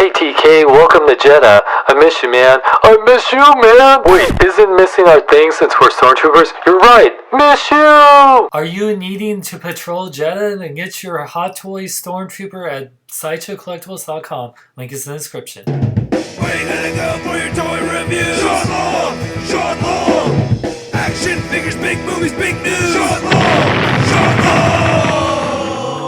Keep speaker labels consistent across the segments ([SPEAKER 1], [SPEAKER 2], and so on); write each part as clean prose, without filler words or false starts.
[SPEAKER 1] Hey TK, welcome to Jedha. I miss you, man. I miss you, man! Wait, isn't missing our thing since we're Stormtroopers? You're right! Miss you!
[SPEAKER 2] Are you needing to patrol Jedha and get your Hot Toys Stormtrooper at SideshowCollectibles.com? Link is in the description.
[SPEAKER 3] Where you gonna go for your toy review? Short long! Short long! Action figures, big movies, big news! Short long! Short long!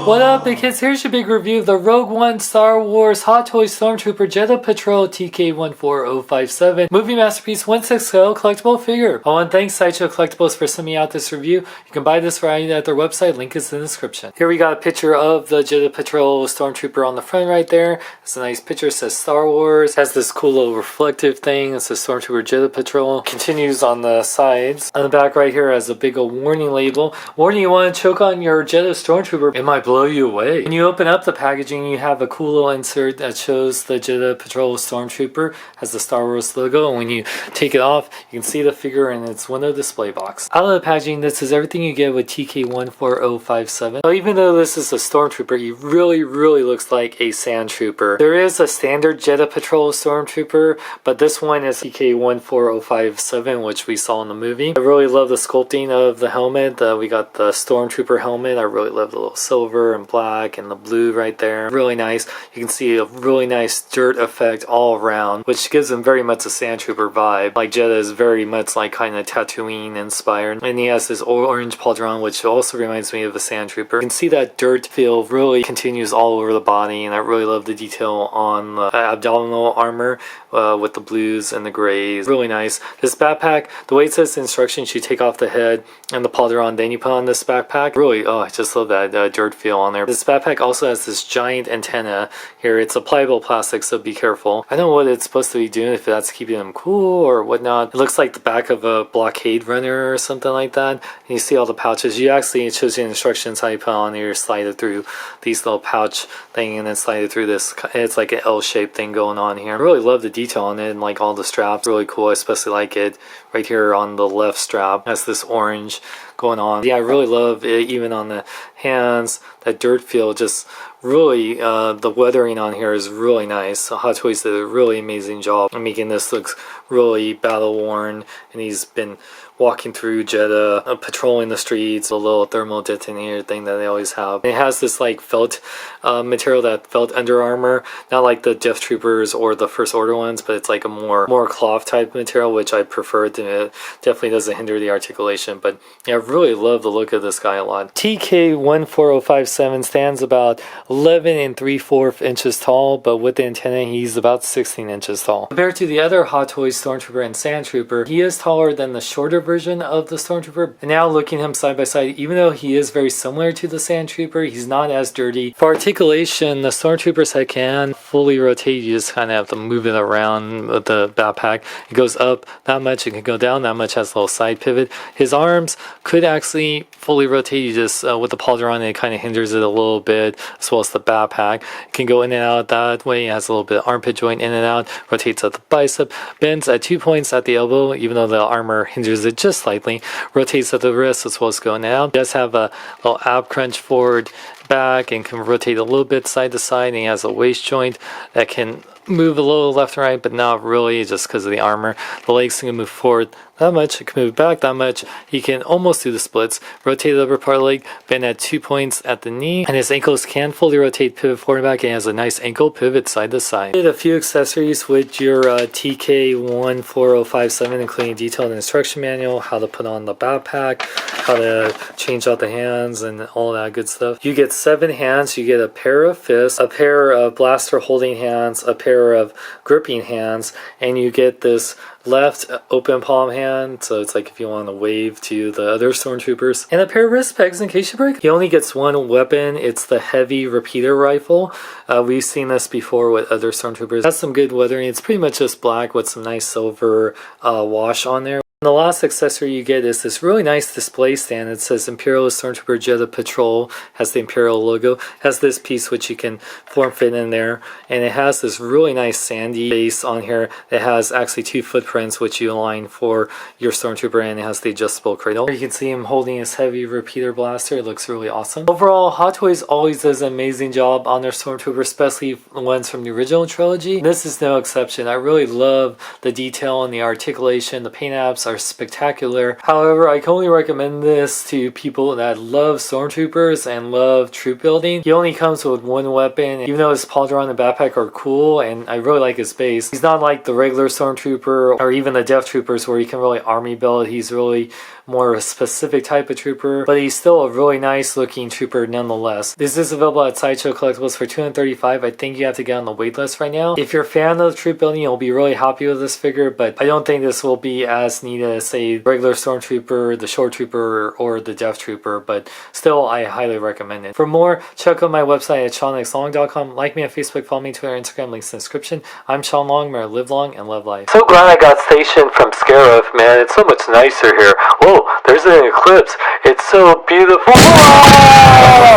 [SPEAKER 2] What up, big kids? Here's your big review of the Rogue One Star Wars Hot Toys Stormtrooper Jedha Patrol TK-14057 movie masterpiece 1/6 scale collectible figure. I want to thank Sideshow Collectibles for sending me out this review. You can buy this variety at their website. Link is in the description. Here we got a picture of the Jedha Patrol Stormtrooper on the front right there. It's a nice picture. It says Star Wars. It has this cool little reflective thing. It says Stormtrooper Jedha Patrol. Continues on the sides. On the back right here has a big old warning label. Warning, you want to choke on your Jedha Stormtrooper. It might blow you away. When you open up the packaging, you have a cool little insert that shows the Jedha Patrol Stormtrooper, has the Star Wars logo, and when you take it off, you can see the figure in its window display box. Out of the packaging, this is everything you get with TK-14057. So even though this is a Stormtrooper, he really looks like a Sand Trooper. There is a standard Jedha Patrol Stormtrooper, but this one is TK-14057, which we saw in the movie. I really love the sculpting of the helmet. We got the Stormtrooper helmet. I really love the little silver and black and the blue right there. Really nice. You can see a really nice dirt effect all around, which gives him very much a Sand Trooper vibe. Like Jedha is very much like kind of Tatooine inspired. And he has this orange pauldron, which also reminds me of a Sand Trooper. You can see that dirt feel really continues all over the body, and I really love the detail on the abdominal armor with the blues and the grays. Really nice. This backpack, the way it says instructions, you take off the head and the pauldron, then you put on this backpack. Really, oh, I just love that dirt feel on there. This backpack also has this giant antenna here. It's a pliable plastic, so be careful. I don't know what it's supposed to be doing, if that's keeping them cool or whatnot. It looks like the back of a blockade runner or something like that. And you see all the pouches. You actually, it shows you instructions how you put on here, slide it through these little pouch thing, and then slide it through this. It's like an L-shaped thing going on here. I really love the detail on it, and like all the straps. Really cool. I especially like it right here on the left strap. It has this orange going on. Yeah, I really love it, even on the hands, that dirt feel. Just really, the weathering on here is really nice. Hot Toys did a really amazing job of making this look really battle worn, and he's been walking through Jedha, patrolling the streets, a little thermal detonator thing that they always have. And it has this like felt material, that felt Under Armour, not like the Death Troopers or the First Order ones, but it's like a more cloth type material, which I prefer. It definitely doesn't hinder the articulation, but yeah, I really love the look of this guy a lot. TK-14057 stands about 11 3/4 inches tall, but with the antenna, he's about 16 inches tall. Compared to the other Hot Toys Stormtrooper and Sand Trooper, he is taller than the shorter version of the Stormtrooper. And now looking him side by side, even though he is very similar to the Sand Trooper, he's not as dirty. For articulation, the Stormtrooper's head can fully rotate. You just kind of have to move it around with the backpack. It goes up that much, it can go down that much, has a little side pivot. His arms could actually fully rotate. You just, with the pauldron, it kind of hinders it a little bit, as well as the backpack. It can go in and out that way. It has a little bit of armpit joint in and out, rotates at the bicep, bends at 2 points at the elbow, even though the armor hinders it just slightly, rotates at the wrist as well as going out. It does have a little ab crunch forward back and can rotate a little bit side to side, and he has a waist joint that can move a little left and right, but not really, just because of the armor. The legs can move forward that much, it can move back that much. He can almost do the splits, rotate the upper part of the leg, bend at 2 points at the knee, and his ankles can fully rotate, pivot forward and back, and has a nice ankle pivot side to side. Did a few accessories with your TK-14057, including a detailed instruction manual, how to put on the backpack, how to change out the hands, and all that good stuff. You get 7 hands. You get a pair of fists, a pair of blaster holding hands, a pair of gripping hands, and you get this left open palm hand, so it's like if you want to wave to the other Stormtroopers, and a pair of wrist pegs in case you break. He only gets one weapon. It's the heavy repeater rifle. We've seen this before with other Stormtroopers. It has some good weathering. It's pretty much just black with some nice silver wash on there. And the last accessory you get is this really nice display stand. It says Imperial Stormtrooper Jedha Patrol, has the Imperial logo, has this piece which you can form fit in there, and it has this really nice sandy base on here that has actually 2 footprints which you align for your Stormtrooper, and it has the adjustable cradle. You can see him holding his heavy repeater blaster. It looks really awesome. Overall, Hot Toys always does an amazing job on their Stormtrooper, especially the ones from the original trilogy. This is no exception. I really love the detail and the articulation. The paint apps are spectacular. However, I can only recommend this to people that love Stormtroopers and love troop building. He only comes with 1 weapon, even though his pauldron and backpack are cool, and I really like his base. He's not like the regular Stormtrooper or even the Death Troopers where you can really army build. He's really more a specific type of trooper, but he's still a really nice looking trooper nonetheless. This is available at Sideshow Collectibles for $235. I think you have to get on the wait list right now. If you're a fan of troop building, you'll be really happy with this figure, but I don't think this will be as neat as, say, regular Stormtrooper, the Shore Trooper, or the Death Trooper, but still, I highly recommend it. For more, check out my website at SeanXLong.com. Like me on Facebook, follow me on Twitter, Instagram, links in the description. I'm Sean Long, may I live long and love life.
[SPEAKER 1] So glad I got stationed from Scarif, man. It's so much nicer here. Whoa, there's an eclipse. It's so beautiful.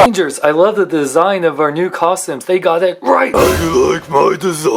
[SPEAKER 2] Rangers, I love the design of our new costumes. They got it right.
[SPEAKER 3] How do you like my design?